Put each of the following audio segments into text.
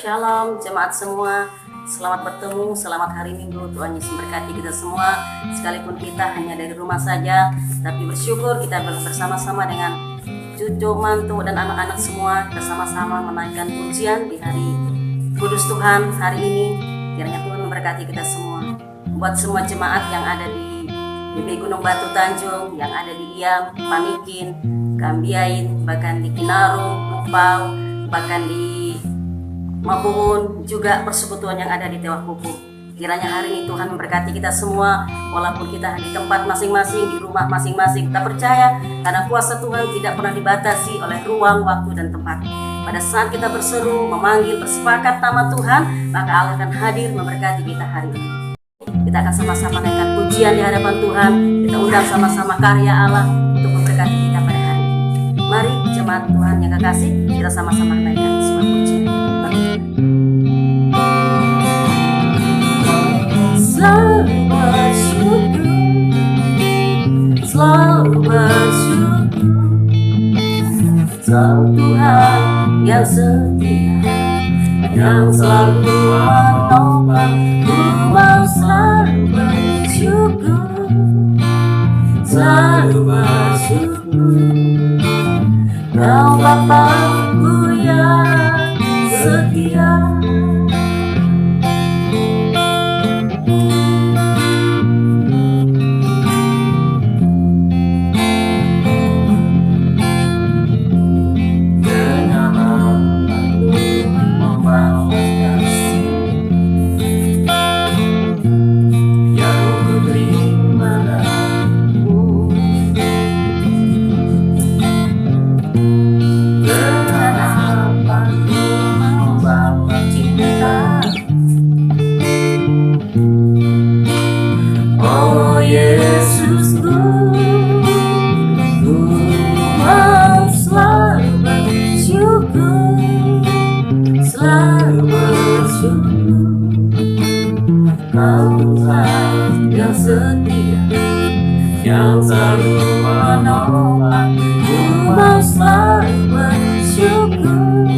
Shalom jemaat semua, selamat bertemu, selamat hari Minggu. Tuhan Yesus memberkati kita semua. Sekalipun kita hanya dari rumah saja, tapi bersyukur kita bersama-sama dengan cucu, mantu, dan anak-anak semua. Kita sama-sama menaikkan pujian di hari Kudus Tuhan hari ini. Kiranya Tuhan memberkati kita semua. Buat semua jemaat yang ada di BB Gunung Batu Tanjung, yang ada di Iam, Panikin, Kambiain, bahkan di Kinarung, Mupau, bahkan di Mabuhun, juga persekutuan yang ada di Tewah Kuku. Kiranya hari ini Tuhan memberkati kita semua, walaupun kita di tempat masing-masing, di rumah masing-masing. Kita percaya karena kuasa Tuhan tidak pernah dibatasi oleh ruang, waktu, dan tempat. Pada saat kita berseru, memanggil, bersepakat nama Tuhan, maka Allah akan hadir memberkati kita hari ini. Kita akan sama-sama naikkan pujian di hadapan Tuhan. Kita undang sama-sama karya Allah untuk memberkati kita pada hari ini. Mari jemaat Tuhan yang kekasih, kita sama-sama naikkan semua pujian. Selalu bersyukur, selalu bersyukur, Kau Tuhan yang setia, yang selalu menopang. Ku mau selalu bersyukur, selalu bersyukur, Kau Bapa-Ku yang setia. Yang selalu menopang, ku mau selalu bersyukur,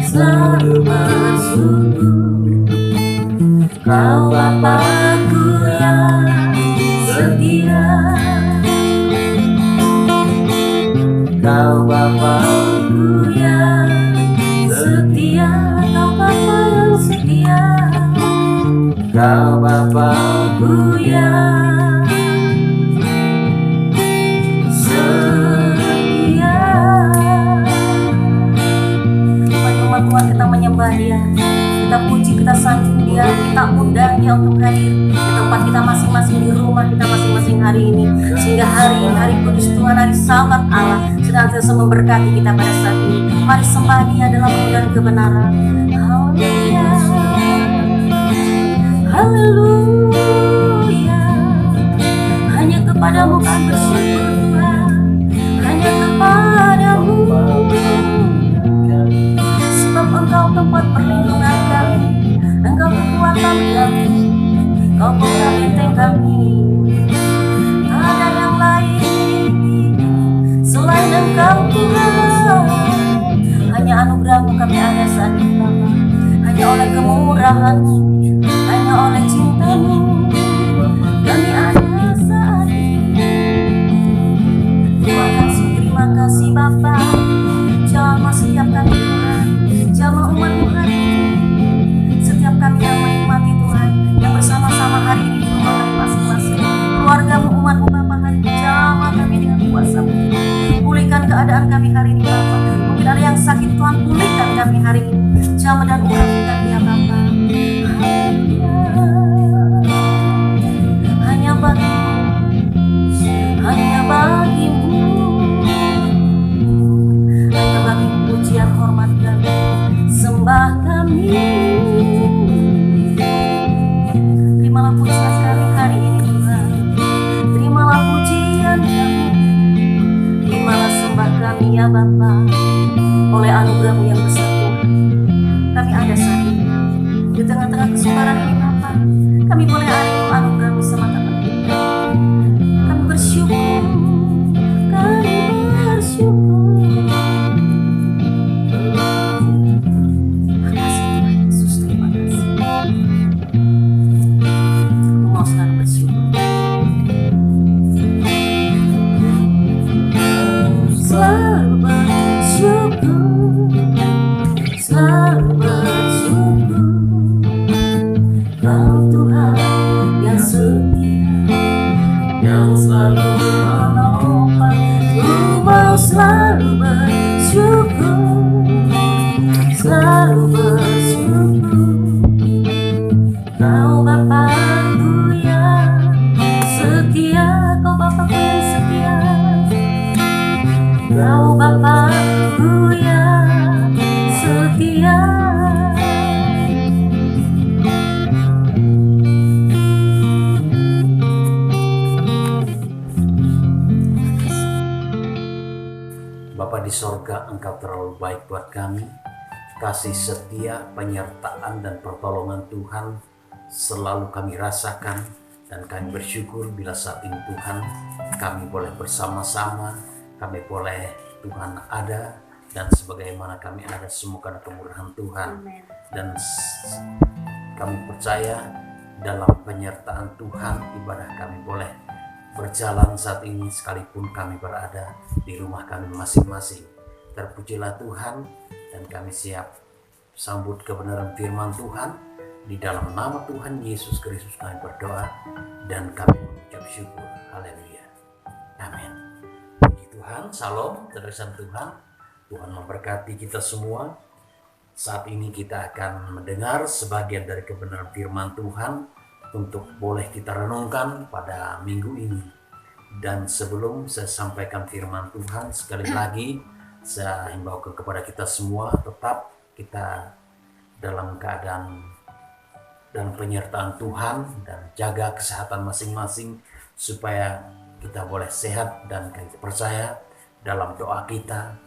selalu bersyukur, Kau Bapa-Ku yang setia, Kau Bapa-Ku yang setia, Kau Bapa yang setia, Kau Bapa-Ku yang Tuhan, kita menyembah Dia, kita puji, kita sanjung Dia, kita undang Dia untuk hadir di tempat kita masing-masing, di rumah kita masing-masing hari ini, sehingga hari ini hari Kudus Tuhan, hari Sabat Allah senantiasa memberkati kita pada saat ini. Mari sembah Dia dalam kemuliaan kebenaran. Haleluya, haleluya, hanya kepadamu kami bersyukur Tuhan, hanya kepadamu. Engkau tempat perlindungan kami, Engkau kekuatan kami, Kau penggala benteng kami. Tak ada yang lain selain Engkau Tuhan. Hanya anugerah-Mu kami ada saat ini Bapa. Hanya oleh kemurahan-Mu, hanya oleh cinta-Mu kami ada saat ini. Terima kasih Bapa. Jamah setiap kami Tuhan, jamah umat-Mu hari ini, setiap kami yang menikmati Tuhan, yang bersama-sama hari ini di rumah kami masing-masing, keluarga-Mu, umat-Mu Bapa hari ini, jamah kami dengan kuasa-Mu. Pulihkan keadaan kami hari ini Bapa. Mungkin ada yang sakit Tuhan, pulihkan kami hari ini, jamah dan urapikan Dia Bapa. Hanya Bagimu, hanya Bagimu, hanya Bagimu pujian hormat kami, sembah kami. Terimalah pujian kami hari ini Tuhan, terimalah pujian kami, terimalah sembah kami ya Bapa. Oleh anugerah-Mu yang besar Tuhan, kami ada saat ini di tengah-tengah kesukaran ini Bapa. Kami boleh hari ini anugerah-Mu semata-mata. Kami bersyukur, kami bersyukur. selalu bersyukur. Kau Bapakku yang setia, Kau Bapakku yang setia, Kau Bapakku yang setia. Bapa di sorga, Engkau terlalu baik buat kami. Kasih setia, penyertaan dan pertolongan Tuhan selalu kami rasakan, dan kami bersyukur bila saat ini Tuhan kami boleh bersama-sama, kami boleh Tuhan ada, dan sebagaimana kami ada semua karena kemurahan Tuhan. Amen. Dan kami percaya dalam penyertaan Tuhan ibadah kami boleh berjalan saat ini sekalipun kami berada di rumah kami masing-masing. Terpujilah Tuhan, dan kami siap sambut kebenaran firman Tuhan. Di dalam nama Tuhan Yesus Kristus kami berdoa dan kami mengucap syukur. Haleluya. Amin. Puji Tuhan, salam, terkesan Tuhan. Tuhan memberkati kita semua. Saat ini kita akan mendengar sebagian dari kebenaran firman Tuhan untuk boleh kita renungkan pada minggu ini. Dan sebelum saya sampaikan firman Tuhan, sekali lagi saya himbau kepada kita semua, tetap kita dalam keadaan dan penyertaan Tuhan, dan jaga kesehatan masing-masing supaya kita boleh sehat. Dan kita percaya dalam doa kita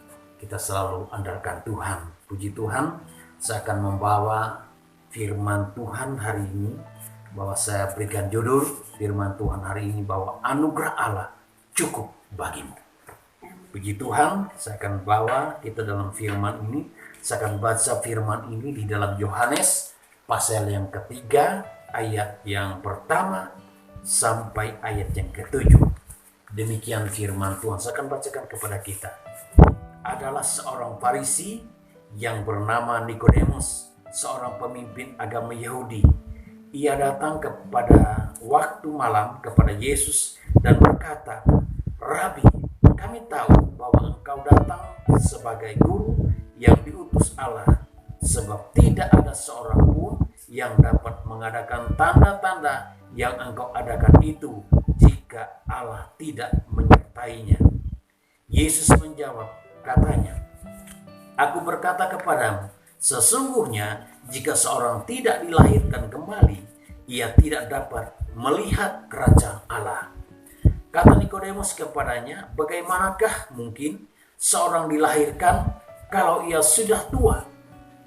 selalu andalkan Tuhan. Puji Tuhan, saya akan membawa firman Tuhan hari ini, bahwa saya berikan judul firman Tuhan hari ini bahwa anugerah Allah cukup bagimu. Puji Tuhan, saya akan bawa kita dalam firman ini. Saya akan baca firman ini di dalam Yohanes pasal yang ketiga, ayat yang pertama sampai ayat yang ketujuh. Demikian firman Tuhan, saya akan bacakan kepada kita. Adalah seorang Farisi yang bernama Nikodemus, seorang pemimpin agama Yahudi. Ia datang kepada waktu malam kepada Yesus dan berkata, "Rabi, kami tahu bahwa engkau datang sebagai guru yang diutus Allah, sebab tidak ada seorang pun yang dapat mengadakan tanda-tanda yang engkau adakan itu jika Allah tidak menyertainya." Yesus menjawab, katanya, "Aku berkata kepadamu, sesungguhnya jika seorang tidak dilahirkan kembali, ia tidak dapat melihat kerajaan Allah." Kata Nikodemus kepadanya, "Bagaimanakah mungkin seorang dilahirkan kalau ia sudah tua?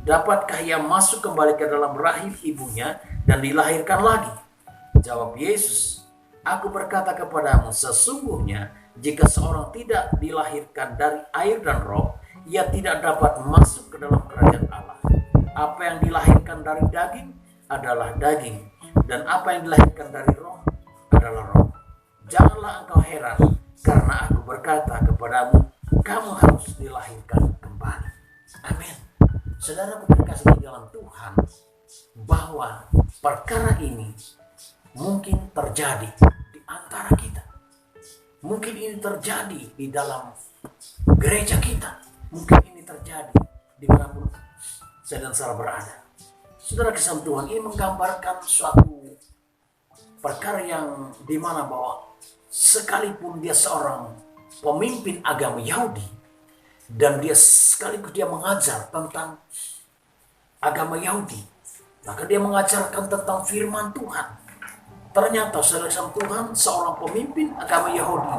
Dapatkah ia masuk kembali ke dalam rahim ibunya dan dilahirkan lagi?" Jawab Yesus, "Aku berkata kepadamu, sesungguhnya jika seorang tidak dilahirkan dari air dan roh, ia tidak dapat masuk ke dalam kerajaan Allah. Apa yang dilahirkan dari daging adalah daging, dan apa yang dilahirkan dari roh adalah roh. Janganlah engkau heran, karena aku berkata kepadamu, kamu harus dilahirkan kembali." Amin. Saudara terkasih di dalam Tuhan, bahwa perkara ini mungkin terjadi di antara kita. Mungkin ini terjadi di dalam gereja kita. Mungkin ini terjadi dimanapun saya dan saudara berada. Saudara kisah Tuhan, ini menggambarkan suatu perkara yang dimana bahwa sekalipun dia seorang pemimpin agama Yahudi, dan dia sekaligus dia mengajar tentang agama Yahudi, maka dia mengajarkan tentang firman Tuhan. Ternyata saudara Tuhan, seorang pemimpin agama Yahudi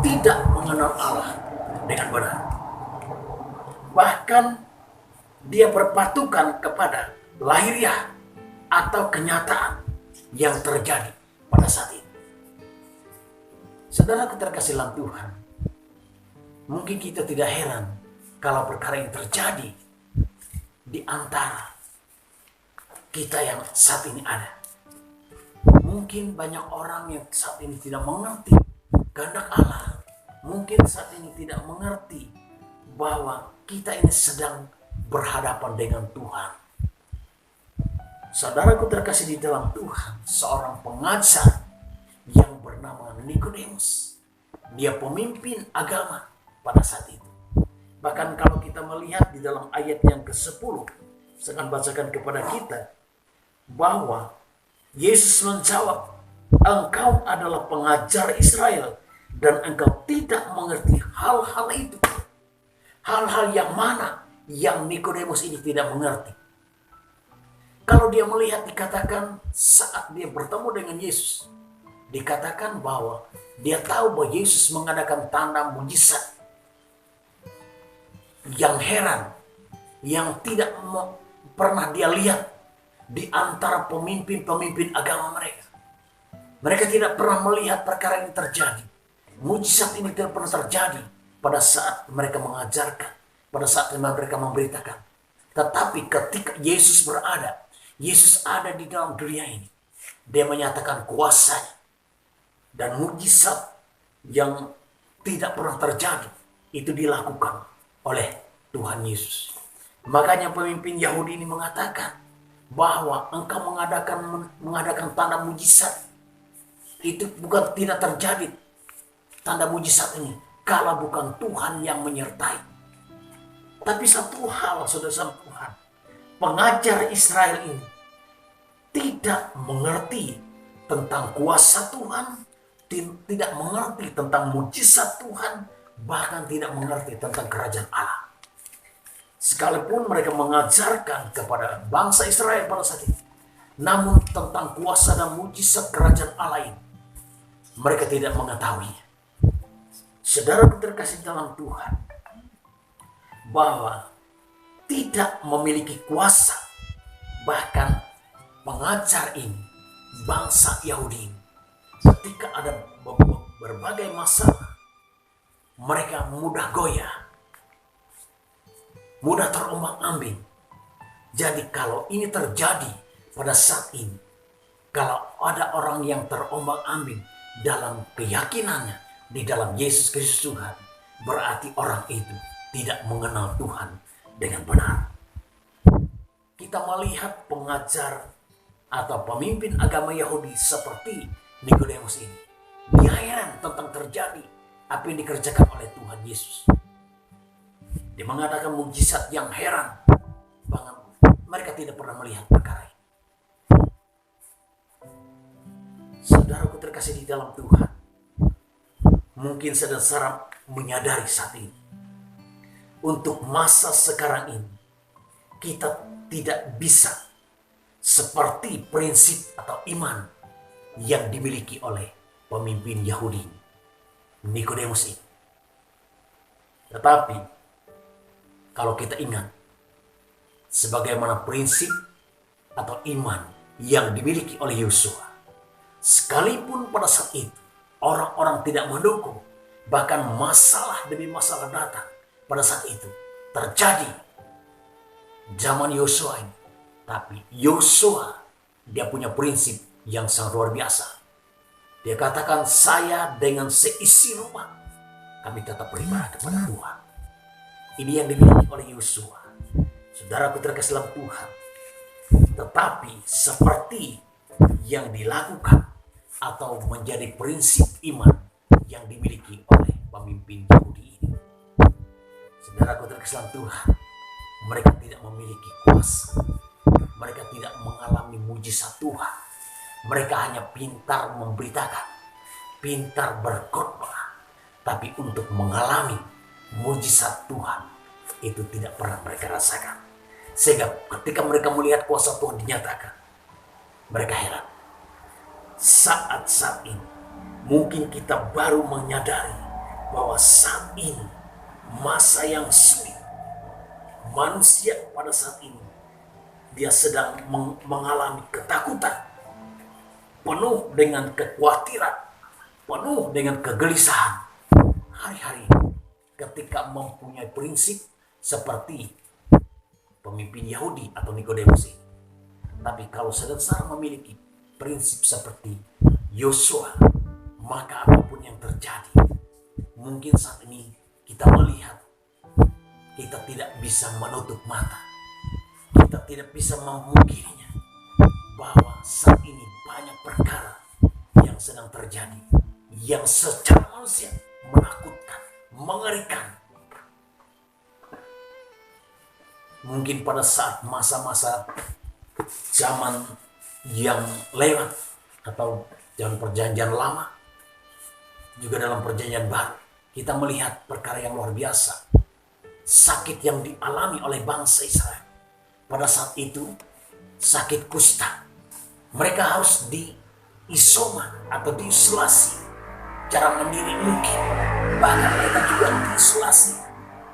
tidak mengenal Allah dengan benar. Bahkan dia berpatukan kepada lahiriah atau kenyataan yang terjadi pada saat itu. Saudara terkasih dalam Tuhan, mungkin kita tidak heran kalau perkara ini terjadi di antara kita yang saat ini ada. Mungkin banyak orang yang saat ini tidak mengerti kehendak Allah. Mungkin saat ini tidak mengerti bahwa kita ini sedang berhadapan dengan Tuhan. Saudaraku terkasih di dalam Tuhan, seorang pengajar yang bernama Nikodemus, dia pemimpin agama pada saat itu. Bahkan kalau kita melihat di dalam ayat yang ke-10, Saya akan bacakan kepada kita bahwa Yesus menjawab, engkau adalah pengajar Israel dan engkau tidak mengerti hal-hal itu. Hal-hal yang mana yang Nikodemus ini tidak mengerti. Kalau dia melihat, dikatakan saat dia bertemu dengan Yesus, dikatakan bahwa dia tahu bahwa Yesus mengadakan tanda mujizat yang heran, yang tidak pernah dia lihat di antara pemimpin-pemimpin agama mereka. Mereka tidak pernah melihat perkara ini terjadi. Mujizat ini tidak pernah terjadi pada saat mereka mengajarkan, pada saat mereka memberitakan. Tetapi ketika Yesus berada, Yesus ada di dalam dunia ini, dia menyatakan kuasanya dan mujizat yang tidak pernah terjadi itu dilakukan oleh Tuhan Yesus. Makanya pemimpin Yahudi ini mengatakan bahwa engkau mengadakan tanda mujizat itu bukan tidak terjadi, tanda mujizat ini kalau bukan Tuhan yang menyertai. Tapi satu hal, saudara Tuhan, pengajar Israel ini tidak mengerti tentang kuasa Tuhan, tidak mengerti tentang mujizat Tuhan, bahkan tidak mengerti tentang kerajaan Allah. Sekalipun mereka mengajarkan kepada bangsa Israel pada saat itu, namun tentang kuasa dan mujizat kerajaan Allah ini, mereka tidak mengetahuinya. Saudara terkasih dalam Tuhan, bahwa tidak memiliki kuasa, bahkan pengajar ini, bangsa Yahudi ini, ketika ada berbagai masalah, mereka mudah goyah, mudah terombang-ambing. Jadi kalau ini terjadi pada saat ini, kalau ada orang yang terombang-ambing dalam keyakinannya di dalam Yesus Kristus Tuhan, berarti orang itu tidak mengenal Tuhan dengan benar. Kita melihat pengajar atau pemimpin agama Yahudi seperti Nikodemus ini, dia heran tentang terjadi apa yang dikerjakan oleh Tuhan Yesus. Dia mengadakan mujizat yang heran, bahkan mereka tidak pernah melihat perkara ini. Saudaraku terkasih di dalam Tuhan, mungkin saudara menyadari saat ini, untuk masa sekarang ini, kita tidak bisa seperti prinsip atau iman yang dimiliki oleh pemimpin Yahudi Nikodemus ini. Tetapi kalau kita ingat, sebagaimana prinsip atau iman yang dimiliki oleh Yosua, sekalipun pada saat itu orang-orang tidak mendukung, bahkan masalah demi masalah datang pada saat itu terjadi zaman Yosua ini. Tapi Yosua, dia punya prinsip yang sangat luar biasa. Dia katakan, saya dengan seisi rumah kami tetap beribadah kepada Tuhan. Ini yang dimiliki oleh Yosua. Saudaraku terkasih dalam Tuhan, tetapi seperti yang dilakukan atau menjadi prinsip iman yang dimiliki oleh pemimpin Yahudi ini, saudaraku terkasih dalam Tuhan, mereka tidak memiliki kuasa, mereka tidak mengalami mujizat Tuhan. Mereka hanya pintar memberitakan, pintar berkhotbah, tapi untuk mengalami mujizat Tuhan itu tidak pernah mereka rasakan. Sehingga ketika mereka melihat kuasa Tuhan dinyatakan, mereka heran. Saat ini mungkin kita baru menyadari bahwa saat ini masa yang sulit. Manusia pada saat ini dia sedang mengalami ketakutan, penuh dengan kekhawatiran, penuh dengan kegelisahan. Hari-hari ketika mempunyai prinsip seperti pemimpin Yahudi atau Nikodemus ini. Tapi kalau saudara memiliki prinsip seperti Yosua, maka apapun yang terjadi, mungkin saat ini kita melihat, kita tidak bisa menutup mata, kita tidak bisa memungkirinya, bahwa saat ini banyak perkara yang sedang terjadi, yang secara manusia menakutkan, mengerikan. mungkin pada saat masa-masa zaman yang lewat atau zaman perjanjian lama, juga dalam perjanjian baru, kita melihat perkara yang luar biasa. Sakit yang dialami oleh bangsa Israel. Pada saat itu, sakit kusta. Mereka harus diisoman atau diisolasi. Cara mandiri mungkin. Bahkan mereka juga diisolasi.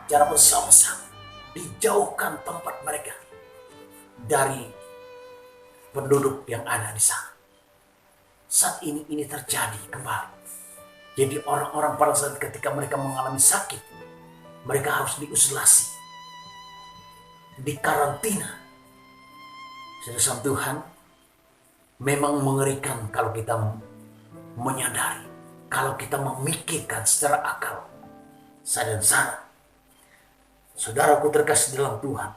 Cara bersama-sama. Dijauhkan tempat mereka dari penduduk yang ada di sana. Saat ini terjadi kembali. Jadi orang-orang pada saat ketika mereka mengalami sakit, mereka harus diisolasi, dikarantina. Saudara Tuhan, memang mengerikan kalau kita menyadari, kalau kita memikirkan secara akal, sadar dan sadar. Saudaraku terkasih dalam Tuhan,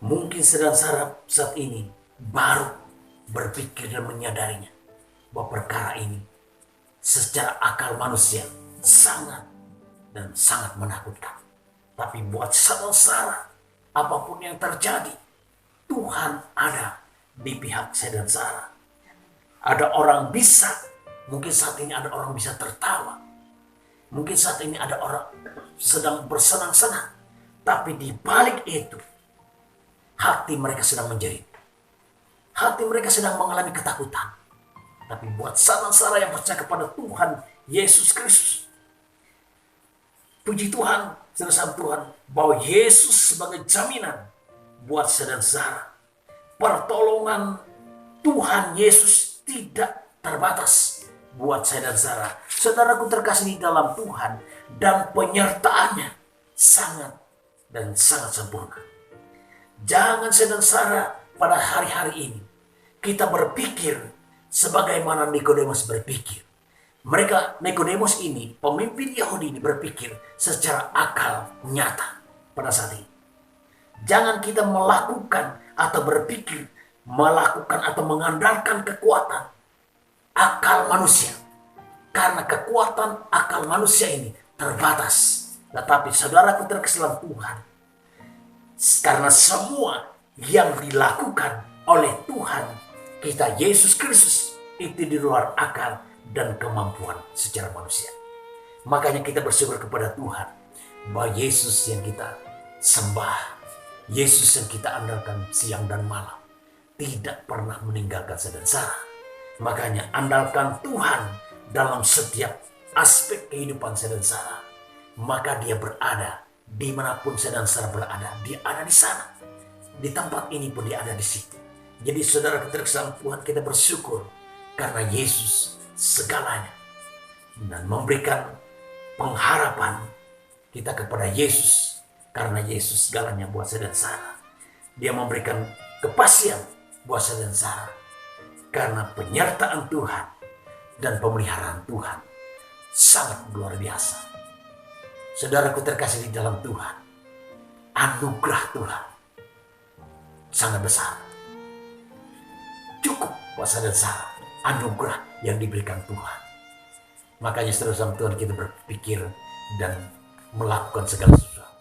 mungkin sedang saat ini baru berpikir dan menyadarinya bahwa perkara ini secara akal manusia sangat dan sangat menakutkan. Tapi buat saudara, apapun yang terjadi, Tuhan ada di pihak saya dan Sarah. Ada orang bisa, mungkin saat ini ada orang bisa tertawa. Mungkin saat ini ada orang sedang bersenang-senang. Tapi di balik itu, hati mereka sedang menjerit. Hati mereka sedang mengalami ketakutan. Tapi buat saudara yang percaya kepada Tuhan Yesus Kristus, puji Tuhan, saudara Tuhan, bahwa Yesus sebagai jaminan buat saudara. Pertolongan Tuhan Yesus tidak terbatas buat saya dan Sarah. Saudaraku terkasih di dalam Tuhan, dan penyertaannya sangat dan sangat sempurna. Jangan saya dan Sarah pada hari-hari ini kita berpikir sebagaimana Nikodemus berpikir. Nikodemus ini, pemimpin Yahudi ini, berpikir secara akal nyata pada saat ini. Jangan kita melakukan atau berpikir melakukan atau mengandalkan kekuatan akal manusia. Karena kekuatan akal manusia ini terbatas. Tetapi saudaraku terkasih dalam Tuhan, karena semua yang dilakukan oleh Tuhan kita Yesus Kristus itu di luar akal dan kemampuan secara manusia. Makanya kita bersyukur kepada Tuhan bahwa Yesus yang kita sembah, Yesus yang kita andalkan siang dan malam, tidak pernah meninggalkan saya dan Sarah. Makanya andalkan Tuhan dalam setiap aspek kehidupan saya dan Sarah. Maka dia berada dimanapun saya dan Sarah berada, dia ada di sana. Di tempat ini pun dia ada di situ. Jadi saudara keterkesan Tuhan, kita bersyukur karena Yesus segalanya, dan memberikan pengharapan kita kepada Yesus karena Yesus segalanya buat saya dan Sarah. Dia memberikan kepastian buat saya dan Sarah karena penyertaan Tuhan dan pemeliharaan Tuhan sangat luar biasa. Saudaraku terkasih di dalam Tuhan, anugerah Tuhan sangat besar. Cukup buat saya dan Sarah anugerah yang diberikan Tuhan. Makanya saudara Tuhan, kita berpikir dan melakukan segala sesuatu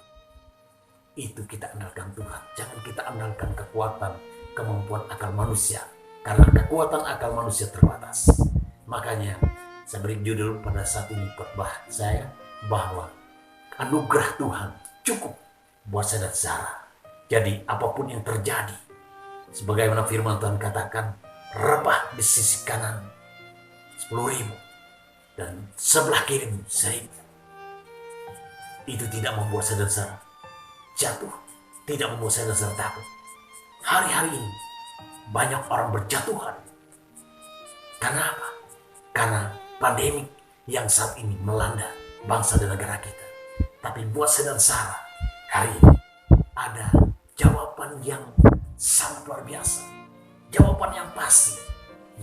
itu kita andalkan Tuhan. Jangan kita andalkan kekuatan, kemampuan akal manusia, karena kekuatan akal manusia terbatas. Makanya saya beri judul pada saat ini khotbah saya bahwa anugerah Tuhan cukup buat saya dan Sarah. Jadi apapun yang terjadi, sebagaimana firman Tuhan katakan, rebah di sisi kanan 10.000 dan sebelah kiri 1.000. Itu tidak membuat saya dan Sarah jatuh, tidak membuat saya dan Sarah takut. Hari-hari ini banyak orang berjatuhan. Karena apa? Karena pandemi yang saat ini melanda bangsa dan negara kita. Tapi buat saya dan Sarah, hari ini ada jawaban yang sangat luar biasa. Jawaban yang pasti,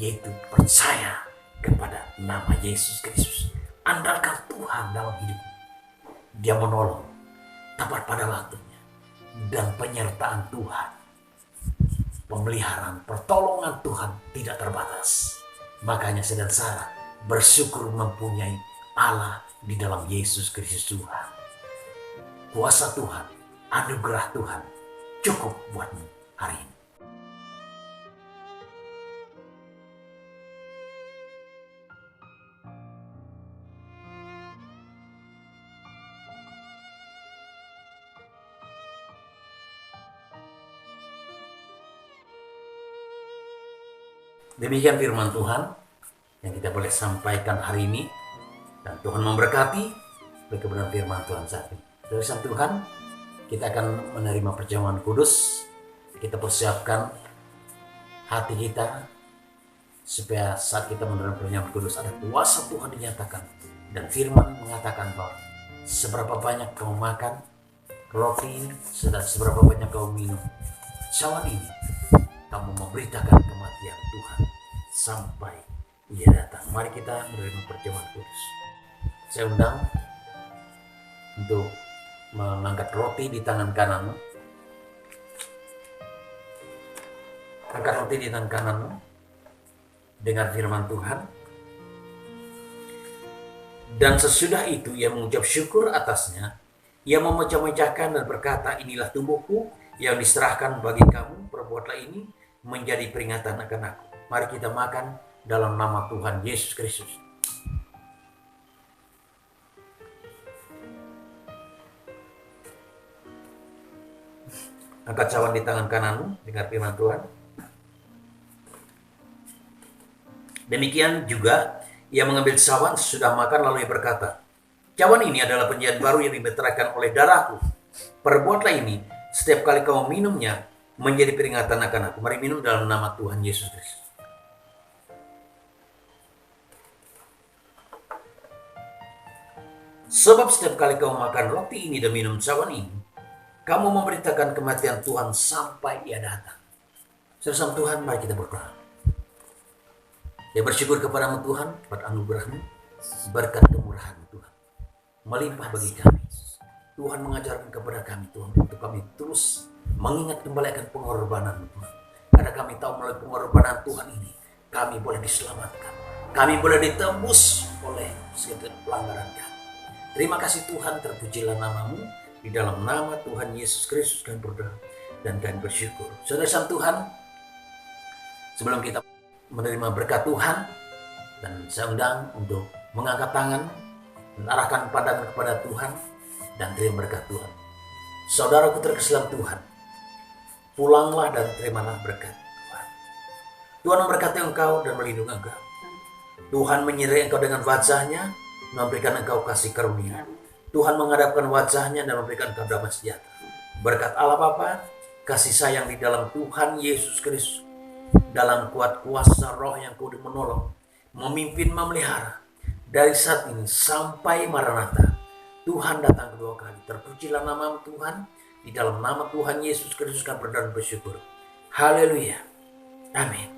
yaitu percaya kepada nama Yesus Kristus. Andalkan Tuhan dalam hidupmu. Dia menolong tepat pada waktunya. Dan penyertaan Tuhan, pemeliharaan, pertolongan Tuhan tidak terbatas. Makanya saya dan Sarah bersyukur mempunyai Allah di dalam Yesus Kristus Tuhan. Kuasa Tuhan anugerah Tuhan cukup buatmu hari ini. Demikian firman Tuhan yang kita boleh sampaikan hari ini. Dan Tuhan memberkati kebenaran firman Tuhan saat ini. Dari Tuhan, kita akan menerima perjamuan kudus. Kita persiapkan hati kita supaya saat kita menerima perjamuan kudus ada kuasa Tuhan dinyatakan. Dan firman mengatakan bahwa seberapa banyak kamu makan roti ini, seberapa banyak kamu minum cawan ini, kamu memberitakan kematian Tuhan sampai Ia datang. Mari kita menerima perjamuan kudus. Saya undang untuk mengangkat roti di tangan kananmu. Angkat roti di tangan kananmu. Dengar firman Tuhan. Dan sesudah itu ia mengucap syukur atasnya. Ia memecah-mecahkan dan berkata, inilah tubuhku yang diserahkan bagi kamu. Perbuatlah ini menjadi peringatan akan aku. Mari kita makan dalam nama Tuhan Yesus Kristus. Angkat cawan di tangan kananmu, dengar firman Tuhan. Demikian juga ia mengambil cawan sesudah makan lalu ia berkata, cawan ini adalah perjanjian baru yang dimeteraikan oleh darahku. Perbuatlah ini setiap kali kamu minumnya menjadi peringatan akan aku. Mari minum dalam nama Tuhan Yesus Kristus. Sebab setiap kali kamu makan roti ini dan minum cawan ini, kamu memberitakan kematian Tuhan sampai Ia datang. Saudara Tuhan, mari kita berdoa. Ya, bersyukur kepadamu Tuhan, buat anugerah-Mu, berkat kemurahan Tuhan melimpah bagi kami. Tuhan mengajarkan kepada kami Tuhan untuk kami terus mengingat kembali akan pengorbanan Tuhan. Karena kami tahu melalui pengorbanan Tuhan ini kami boleh diselamatkan, kami boleh ditembus oleh segala pelanggaran kami. Terima kasih Tuhan, terpujilah nama-Mu. Di dalam nama Tuhan Yesus Kristus kami berdoa dan kami bersyukur. Saudara Tuhan, sebelum kita menerima berkat Tuhan, dan saya undang untuk mengangkat tangan, menarahkan pandangan kepada Tuhan, dan terima berkat Tuhan. Saudaraku terkasih dalam Tuhan, pulanglah dan terimalah berkat Tuhan. Tuhan memberkati engkau dan melindungi engkau. Tuhan menyertai engkau dengan wajah-Nya, memberikan engkau kasih karunia. Tuhan menghadapkan wajah-Nya dan memberikan engkau damai sejahtera. Berkat Allah Bapa, kasih sayang di dalam Tuhan Yesus Kristus, dalam kuat kuasa Roh yang kudus menolong, memimpin, memelihara dari saat ini sampai Maranatha. Tuhan datang kedua kali. Terpujilah nama Tuhan. Di dalam nama Tuhan Yesus Kristus kami berdoa dan bersyukur. Haleluya. Amin.